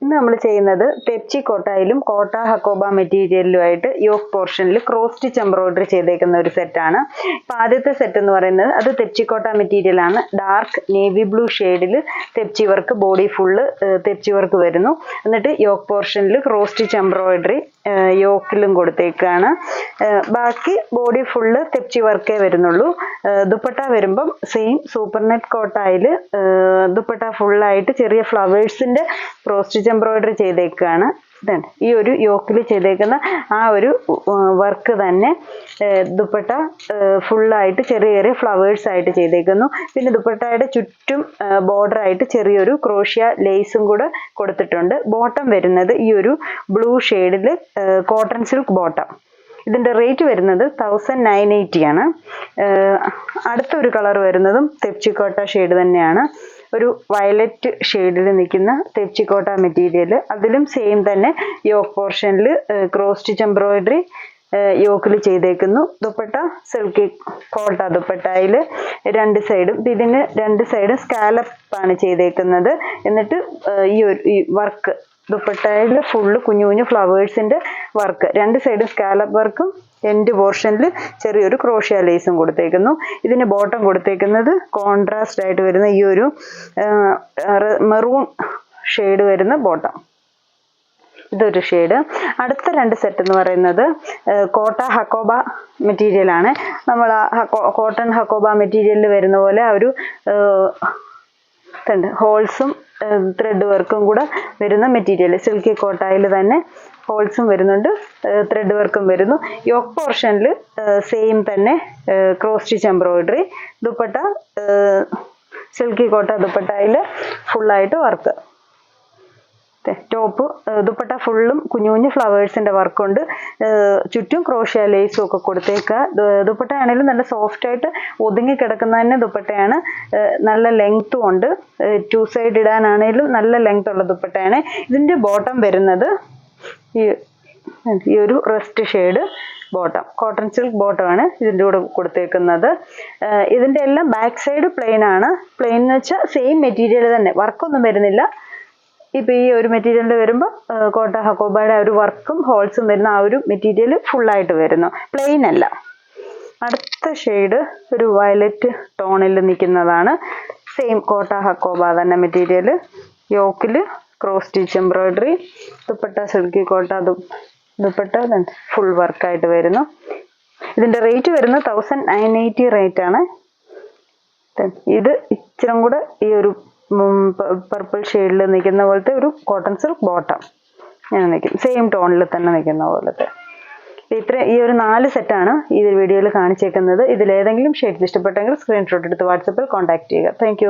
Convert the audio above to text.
ഇന്ന് നമ്മൾ ചെയ്യുന്നത് തെച്ചി കോട്ടായിലും കോട്ട ഹക്കോബ മെറ്റീരിയലിലുമായിട്ട് യോക്ക് പോർഷനിൽ ക്രോസ് സ്റ്റിച്ച് എംബ്രോയിഡറി ചെയ്തേക്കുന്ന ഒരു സെറ്റാണ്. ഇപ്പം ആദ്യത്തെ സെറ്റ് എന്ന് പറയുന്നത് അത് തെച്ചി കോട്ട മെറ്റീരിയൽ ആണ്. ഡാർക്ക് നേവി ബ്ലൂ ഷെയ്ഡിൽ തെച്ചി വർക്ക്, ബോഡി ഫുള്ള് തെച്ചി വർക്ക് വരുന്നു. എന്നിട്ട് യോക്ക് പോർഷനിൽ ക്രോസ് സ്റ്റിച്ച് എംബ്രോയിഡറി യോക്കിലും കൊടുത്തേക്കാണ്. ബാക്കി ബോഡി ഫുള്ള് തെച്ചി വർക്കേ വരുന്നുള്ളൂ. ദുപ്പട്ട വരുമ്പം സെയിം സൂപ്പർ നെറ്റ് കോട്ടായിൽ ദുപ്പട്ട ഫുള്ളായിട്ട് ചെറിയ ഫ്ലവേഴ്സിന്റെ ക്രോസ് സ്റ്റിച്ച് എംബ്രോയിഡറി ചെയ്തേക്കാണ്. ഈ ഒരു യോക്കിൽ ചെയ്തേക്കുന്ന ആ ഒരു വർക്ക് തന്നെ ദുപ്പട്ട ഫുള്ളായിട്ട് ചെറിയ ചെറിയ ഫ്ലവേഴ്സ് ആയിട്ട് ചെയ്തേക്കുന്നു. പിന്നെ ദുപ്പട്ടയുടെ ചുറ്റും ബോർഡർ ആയിട്ട് ചെറിയൊരു ക്രോഷ്യ ലേസും കൂടെ കൊടുത്തിട്ടുണ്ട്. ബോട്ടം വരുന്നത് ഈ ഒരു ബ്ലൂ ഷെയ്ഡിൽ കോട്ടൺ സിൽക്ക് ബോട്ടം. ഇതിന്റെ റേറ്റ് വരുന്നത് 1980 ആണ്. അടുത്തൊരു കളർ വരുന്നതും തെച്ചിക്കോട്ട ഷെയ്ഡ് തന്നെയാണ്. ഒരു വയലറ്റ് ഷെയ്ഡിൽ നിൽക്കുന്ന തെച്ചിക്കോട്ട മെറ്റീരിയൽ. അതിലും സെയിം തന്നെ യോക്ക് പോർഷനിൽ ക്രോസ് സ്റ്റിച്ച് എംബ്രോയിഡറി യോക്കിൽ ചെയ്തേക്കുന്നു. ദുപ്പട്ട സിൽക്കി കോട്ട ദുപ്പട്ടയിൽ രണ്ട് സൈഡും, ഇതിന് രണ്ട് സൈഡും സ്കാലപ്പാണ് ചെയ്തേക്കുന്നത്. എന്നിട്ട് ഈ വർക്ക് ദുപ്പട്ടയിൽ ഫുള്ള് കുഞ്ഞു കുഞ്ഞു ഫ്ലവേഴ്സിന്റെ വർക്ക്, രണ്ട് സൈഡും സ്കാലപ്പ് വർക്കും എൻഡ് പോർഷനിൽ ചെറിയൊരു ക്രോഷ്യ ലേസും കൊടുത്തേക്കുന്നു. ഇതിന് ബോട്ടം കൊടുത്തേക്കുന്നത് കോൺട്രാസ്റ്റ് ആയിട്ട് വരുന്ന ഈ ഒരു മെറൂൺ ഷെയ്ഡ് വരുന്ന ബോട്ടം. ഇതൊരു ഷെയ്ഡ്. അടുത്ത രണ്ട് സെറ്റ് എന്ന് പറയുന്നത് കോട്ട ഹക്കോബ മെറ്റീരിയൽ ആണ്. നമ്മൾ കോട്ടൺ ഹക്കോബ മെറ്റീരിയലിൽ വരുന്ന പോലെ ആ ഒരു ഹോൾസും ത്രെഡ് വർക്കും കൂടെ വരുന്ന മെറ്റീരിയൽ. സിൽക്കി കോട്ടായിൽ തന്നെ ഹോൾസും വരുന്നുണ്ട്, ത്രെഡ് വർക്കും വരുന്നു. യോക്ക് പോർഷനിൽ സെയിം തന്നെ cross stitch embroidery. Dupatta silky Kota ദുപ്പട്ടയിൽ ഫുള്ളായിട്ട് വർക്ക്. ടോപ്പ് ദുപ്പട്ട ഫുള്ളും കുഞ്ഞു കുഞ്ഞു ഫ്ലവേഴ്സിന്റെ വർക്കുണ്ട്. ചുറ്റും ക്രോഷ്യ ലേസും ഒക്കെ കൊടുത്തേക്കുക. ദുപ്പട്ട ആണെങ്കിലും നല്ല സോഫ്റ്റ് ആയിട്ട് ഒതുങ്ങി കിടക്കുന്ന തന്നെ ദുപ്പട്ടയാണ്. നല്ല ലെങ്ത്തും ഉണ്ട്. 2 സൈഡ് ഇടാനാണെങ്കിലും നല്ല ലെങ്ത് ഉള്ള ദുപ്പട്ടയാണ്. ഇതിന്റെ ബോട്ടം വരുന്നത് ഈ ഒരു rest shade bottom, cotton silk bottom ആണ് ഇതിൻ്റെ കൂടെ കൊടുത്തേക്കുന്നത്. ഇതിന്റെ എല്ലാം ബാക്ക് സൈഡ് പ്ലെയിൻ ആണ്. പ്ലെയിൻ എന്ന് വെച്ചാൽ സെയിം മെറ്റീരിയൽ തന്നെ, വർക്കൊന്നും വരുന്നില്ല. ഇപ്പൊ ഈ ഒരു മെറ്റീരിയലിൽ വരുമ്പോൾ കോട്ട ഹക്കോബയുടെ ഒരു വർക്കും ഹോൾസും വരുന്ന ആ ഒരു മെറ്റീരിയൽ ഫുള്ളായിട്ട് വരുന്നു, പ്ലെയിൻ അല്ല. അടുത്ത ഷെയ്ഡ് ഒരു വയലറ്റ് ടോണിൽ നിൽക്കുന്നതാണ്. സെയിം കോട്ട ഹക്കോബ തന്നെ മെറ്റീരിയൽ. യോക്കിൽ cross stitch embroidery. Dupatta silky Kota dupatta full വർക്കായിട്ട് വരുന്നു. ഇതിന്റെ റേറ്റ് വരുന്നത് 1980 റേറ്റ് ആണ്. ഇത് ഇച്ചിരി കൂടെ ഈ ഒരു പർപ്പിൾ ഷെയ്ഡിൽ നിൽക്കുന്ന പോലത്തെ ഒരു കോട്ടൺ സിൽക്ക് ബോട്ടം ഇങ്ങനെ നിൽക്കും, സെയിം ടോണിൽ തന്നെ നിൽക്കുന്ന പോലത്തെ. ഈ ഒരു 4 സെറ്റാണ് ഈ വീഡിയോയിൽ കാണിച്ചേക്കുന്നത്. ഇതിലേതെങ്കിലും ഷെയ്ഡ്സ് ഇഷ്ടപ്പെട്ടെങ്കിൽ സ്ക്രീൻഷോട്ട് എടുത്ത് വാട്സപ്പിൽ കോൺടാക്ട് ചെയ്യുക. താങ്ക്